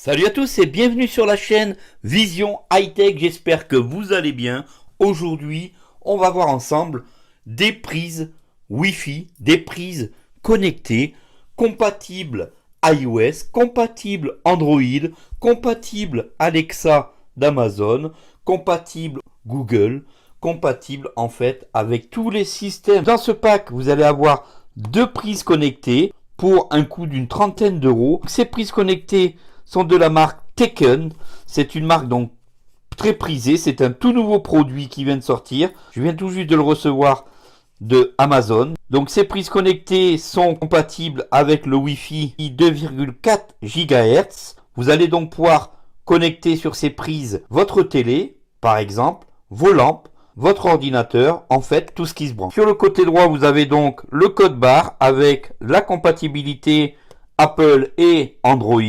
Salut à tous et bienvenue sur la chaîne Vision High Tech, j'espère que vous allez bien. Aujourd'hui, on va voir ensemble des prises Wi-Fi, des prises connectées, compatibles iOS, compatibles Android, compatibles Alexa d'Amazon, compatibles Google, compatibles en fait avec tous les systèmes. Dans ce pack, vous allez avoir deux prises connectées pour un coût d'une trentaine d'euros. Ces prises connectées sont de la marque Taken. C'est une marque donc très prisée. C'est un tout nouveau produit qui vient de sortir. Je viens tout juste de le recevoir de Amazon. Donc ces prises connectées sont compatibles avec le Wi-Fi 2,4 GHz. Vous allez donc pouvoir connecter sur ces prises votre télé, par exemple, vos lampes, votre ordinateur, en fait tout ce qui se branche. Sur le côté droit, vous avez donc le code barre avec la compatibilité Apple et Android.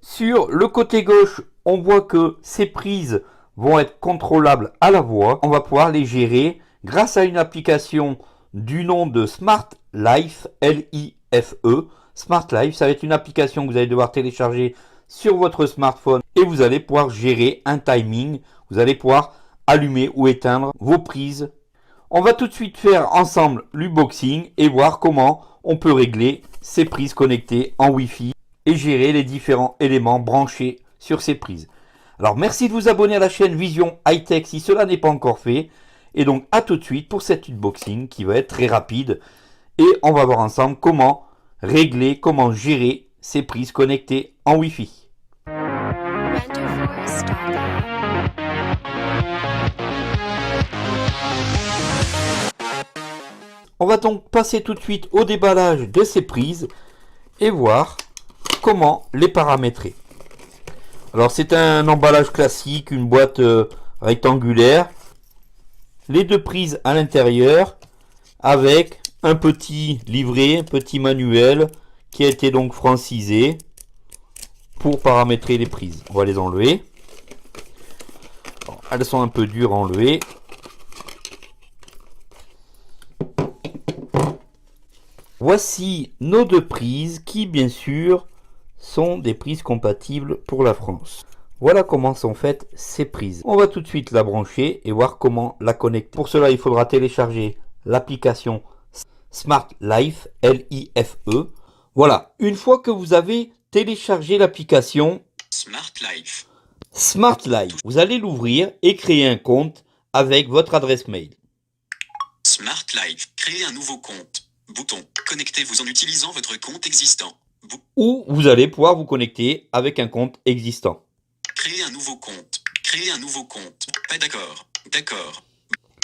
Sur le côté gauche, on voit que ces prises vont être contrôlables à la voix. On va pouvoir les gérer grâce à une application du nom de Smart Life, L-I-F-E. Smart Life, ça va être une application que vous allez devoir télécharger sur votre smartphone et vous allez pouvoir gérer un timing. Vous allez pouvoir allumer ou éteindre vos prises. On va tout de suite faire ensemble l'unboxing et voir comment on peut régler ces prises connectées en Wi-Fi et gérer les différents éléments branchés sur ces prises. Alors merci de vous abonner à la chaîne Vision High Tech si cela n'est pas encore fait. Et donc à tout de suite pour cet unboxing qui va être très rapide. Et on va voir ensemble comment régler, comment gérer ces prises connectées en Wi-Fi. On va donc passer tout de suite au déballage de ces prises et voir comment les paramétrer. Alors c'est un emballage classique, une boîte rectangulaire, les deux prises à l'intérieur avec un petit livret, un petit manuel qui a été donc francisé pour paramétrer les prises. On va les enlever. Bon, elles sont un peu dures à enlever. Voici nos deux prises qui bien sûr sont des prises compatibles pour la France. Voilà comment sont faites ces prises. On va tout de suite la brancher et voir comment la connecter. Pour cela, il faudra télécharger l'application Smart Life, L-I-F-E. Voilà, une fois que vous avez téléchargé l'application Smart Life, vous allez l'ouvrir et créer un compte avec votre adresse mail. Smart Life, créer un nouveau compte. Bouton, connectez-vous en utilisant votre compte existant. Ou vous allez pouvoir vous connecter avec un compte existant. Créer un nouveau compte. Créer un nouveau compte. Pas d'accord. D'accord.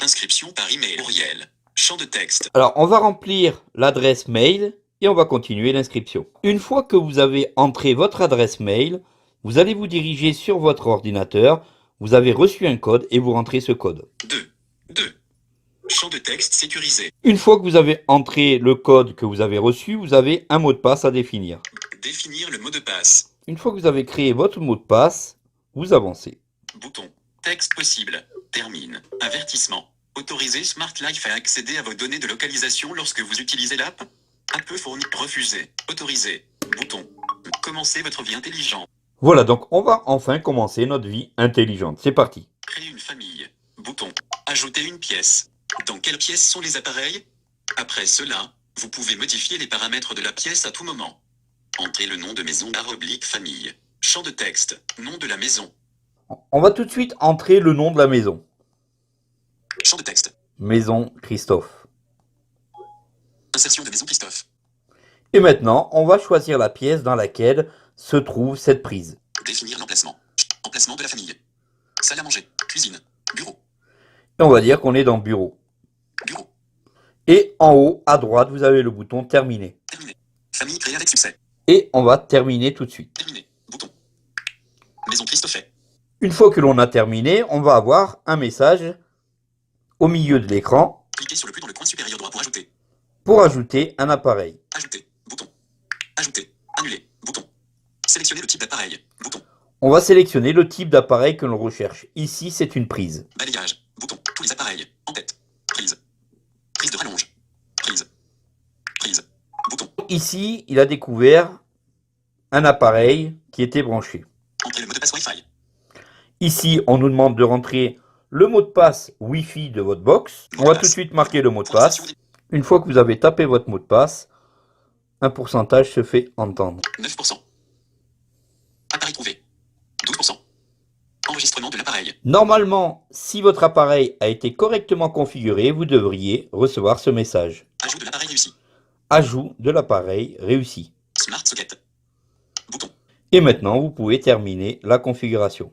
Inscription par email. Courriel. Champ de texte. Alors, on va remplir l'adresse mail et on va continuer l'inscription. Une fois que vous avez entré votre adresse mail, vous allez vous diriger sur votre ordinateur. Vous avez reçu un code et vous rentrez ce code. 2. Champ de texte sécurisé. Une fois que vous avez entré le code que vous avez reçu, vous avez un mot de passe à définir. Définir le mot de passe. Une fois que vous avez créé votre mot de passe, vous avancez. Bouton. Texte possible. Termine. Avertissement. Autorisez Smart Life à accéder à vos données de localisation lorsque vous utilisez l'app. App peu fourni. Refuser. Autorisé. Bouton. Commencez votre vie intelligente. Voilà, donc on va enfin commencer notre vie intelligente. C'est parti. Créer une famille. Bouton. Ajouter une pièce. Dans quelle pièce sont les appareils? Après cela, vous pouvez modifier les paramètres de la pièce à tout moment. Entrez le nom de maison / famille. Champ de texte. Nom de la maison. On va tout de suite entrer le nom de la maison. Champ de texte. Maison Christophe. Insertion de maison Christophe. Et maintenant, on va choisir la pièce dans laquelle se trouve cette prise. Définir l'emplacement. Emplacement de la famille. Salle à manger. Cuisine. Bureau. Et on va dire qu'on est dans bureau. Bureau. Et en haut, à droite, vous avez le bouton terminer. Terminé. Famille créée avec succès. Et on va terminer tout de suite. Terminé. Bouton. Maison Christophe. Une fois que l'on a terminé, on va avoir un message au milieu de l'écran. Cliquez sur le plus dans le coin supérieur droit pour ajouter. Pour ajouter un appareil. Ajouter. Bouton. Ajouter. Annuler. Bouton. Sélectionner le type d'appareil. Bouton. On va sélectionner le type d'appareil que l'on recherche. Ici, c'est une prise. Balayage. Bouton. Tous les appareils. En tête. Prise. Prise de rallonge. Prise. Prise. Bouton. Ici, il a découvert un appareil qui était branché. passe Wi-Fi. Ici, on nous demande de rentrer le mot de passe Wi-Fi de votre box. On va tout de suite marquer le mot de passe. Une fois que vous avez tapé votre mot de passe, un pourcentage se fait entendre. 9%. Appareil trouvé. 12%. Enregistrement de l'appareil. Normalement, si votre appareil a été correctement configuré, vous devriez recevoir ce message. Ajout de l'appareil réussi. Ajout de l'appareil réussi. Smart Socket. Bouton. Et maintenant, vous pouvez terminer la configuration.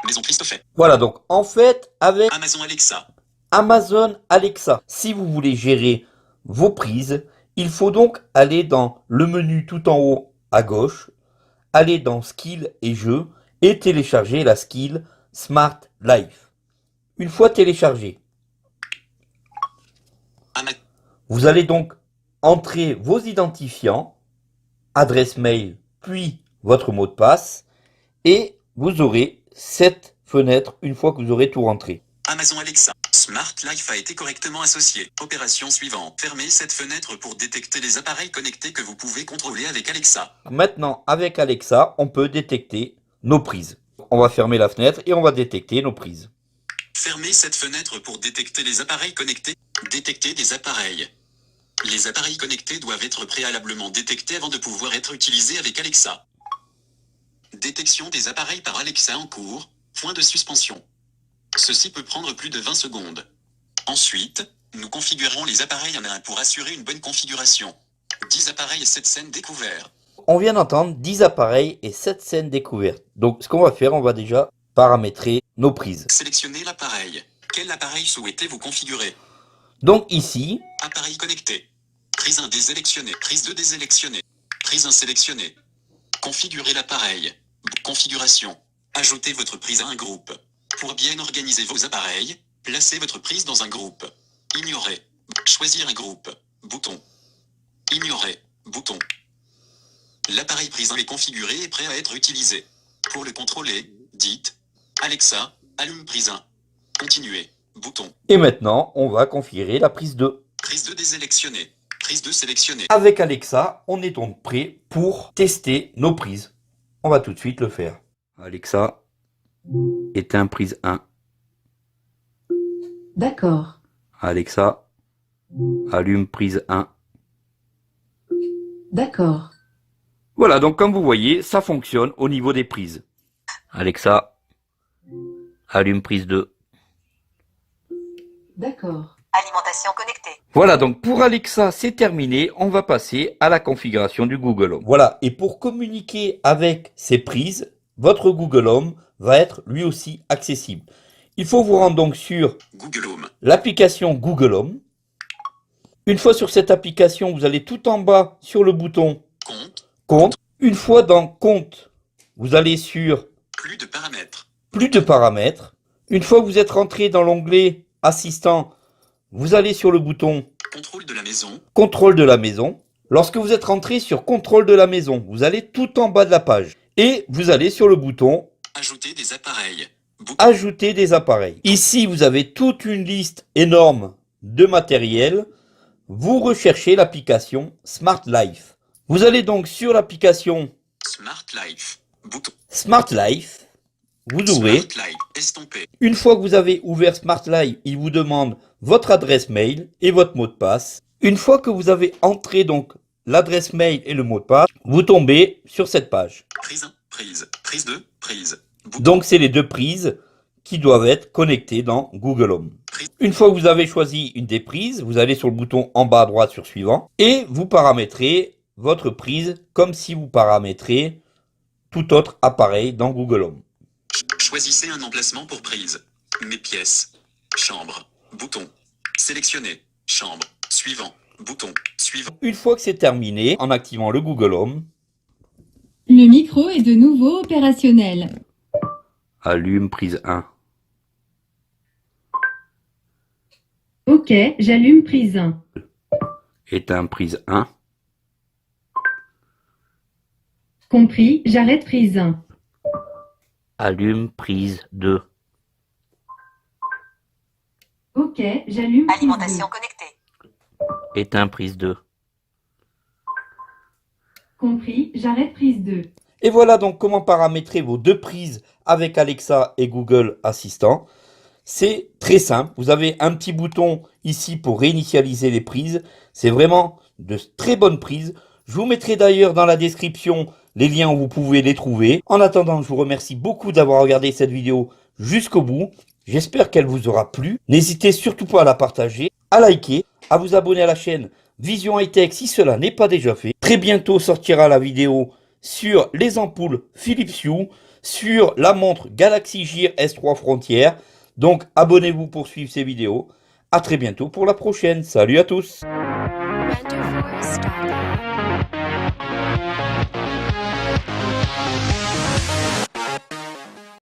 Maison Christophe. Voilà, donc en fait, avec Amazon Alexa. Amazon Alexa, si vous voulez gérer vos prises, il faut donc aller dans le menu tout en haut à gauche, aller dans Skill et Jeux et télécharger la skill Smart Life. Une fois téléchargée, vous allez donc entrer vos identifiants, adresse mail, puis votre mot de passe, et vous aurez cette fenêtre une fois que vous aurez tout rentré. Amazon Alexa. Smart Life a été correctement associé. Opération suivante. Fermez cette fenêtre pour détecter les appareils connectés que vous pouvez contrôler avec Alexa. Maintenant, avec Alexa, on peut détecter nos prises. On va fermer la fenêtre et on va détecter nos prises. Fermez cette fenêtre pour détecter les appareils connectés. Détecter des appareils. Les appareils connectés doivent être préalablement détectés avant de pouvoir être utilisés avec Alexa. Détection des appareils par Alexa en cours. Point de suspension. Ceci peut prendre plus de 20 secondes. Ensuite, nous configurerons les appareils un à un pour assurer une bonne configuration. 10 appareils et 7 scènes découvertes. On vient d'entendre 10 appareils et 7 scènes découvertes. Donc ce qu'on va faire, on va déjà paramétrer nos prises. Sélectionnez l'appareil. Quel appareil souhaitez-vous configurer? Donc ici, Appareil connecté. Prise 1 désélectionnée. Prise 2 désélectionnée. Prise 1 sélectionnée. Configurez l'appareil. Configuration. Ajoutez votre prise à un groupe. Pour bien organiser vos appareils, placez votre prise dans un groupe. Ignorer. Choisir un groupe. Bouton. Ignorer. Bouton. L'appareil prise 1 est configuré et prêt à être utilisé. Pour le contrôler, dites Alexa, allume prise 1. Continuez. Bouton. et maintenant, on va configurer la prise 2. Prise 2 désélectionnée. Prise 2 sélectionnée. Avec Alexa, on est donc prêt pour tester nos prises. On va tout de suite le faire. Alexa, éteins prise 1. D'accord. Alexa, allume prise 1. D'accord. Voilà, donc comme vous voyez, ça fonctionne au niveau des prises. Alexa, allume prise 2. D'accord. Alimentation connectée. Voilà, donc pour Alexa, c'est terminé. On va passer à la configuration du Google Home. Voilà, et pour communiquer avec ces prises, votre Google Home va être lui aussi accessible. Il faut vous rendre donc sur Google Home. l'application Google Home. Une fois sur cette application, vous allez tout en bas sur le bouton Compte. Compte. Une fois dans Compte, vous allez sur Plus de paramètres. Plus de paramètres. Une fois que vous êtes rentré dans l'onglet Assistant, vous allez sur le bouton Contrôle de la maison. Contrôle de la maison. Lorsque vous êtes rentré sur Contrôle de la maison, vous allez tout en bas de la page et vous allez sur le bouton Ajouter des appareils. Bouton. Ajouter des appareils. Ici, vous avez toute une liste énorme de matériel. Vous recherchez l'application Smart Life. Vous allez donc sur l'application Smart Life. Bouton. Smart Life. Vous ouvrez. Smart Life. Estompé. Une fois que vous avez ouvert Smart Life, il vous demande votre adresse mail et votre mot de passe. Une fois que vous avez entré donc l'adresse mail et le mot de passe, vous tombez sur cette page. Prise 1. Prise. Prise 2. Prise. Bouton. Donc c'est les deux prises qui doivent être connectées dans Google Home. Une fois que vous avez choisi une des prises, vous allez sur le bouton en bas à droite sur suivant et vous paramétrez votre prise comme si vous paramétrez tout autre appareil dans Google Home. Choisissez un emplacement pour prise. Mes pièces. Chambre. Bouton. Sélectionner. Chambre. Suivant. Bouton. Suivant. Une fois que c'est terminé, en activant le Google Home, Le micro est de nouveau opérationnel. allume prise 1. Ok, j'allume prise 1. Éteins prise 1. Compris, j'arrête prise 1. Allume prise 2. Ok, j'allume prise 2. Alimentation connectée. Éteins prise 2. Compris, j'arrête prise 2. Et voilà donc comment paramétrer vos deux prises avec Alexa et Google Assistant. C'est très simple, vous avez un petit bouton ici pour réinitialiser les prises. C'est vraiment de très bonnes prises. Je vous mettrai d'ailleurs dans la description les liens où vous pouvez les trouver. En attendant, je vous remercie beaucoup d'avoir regardé cette vidéo jusqu'au bout. J'espère qu'elle vous aura plu. N'hésitez surtout pas à la partager, à liker, à vous abonner à la chaîne Vision High Tech si cela n'est pas déjà fait. Très bientôt sortira la vidéo sur les ampoules Philips Hue, sur la montre Galaxy Gear S3 Frontier. Donc abonnez-vous pour suivre ces vidéos. À très bientôt pour la prochaine. Salut à tous. Render for stop.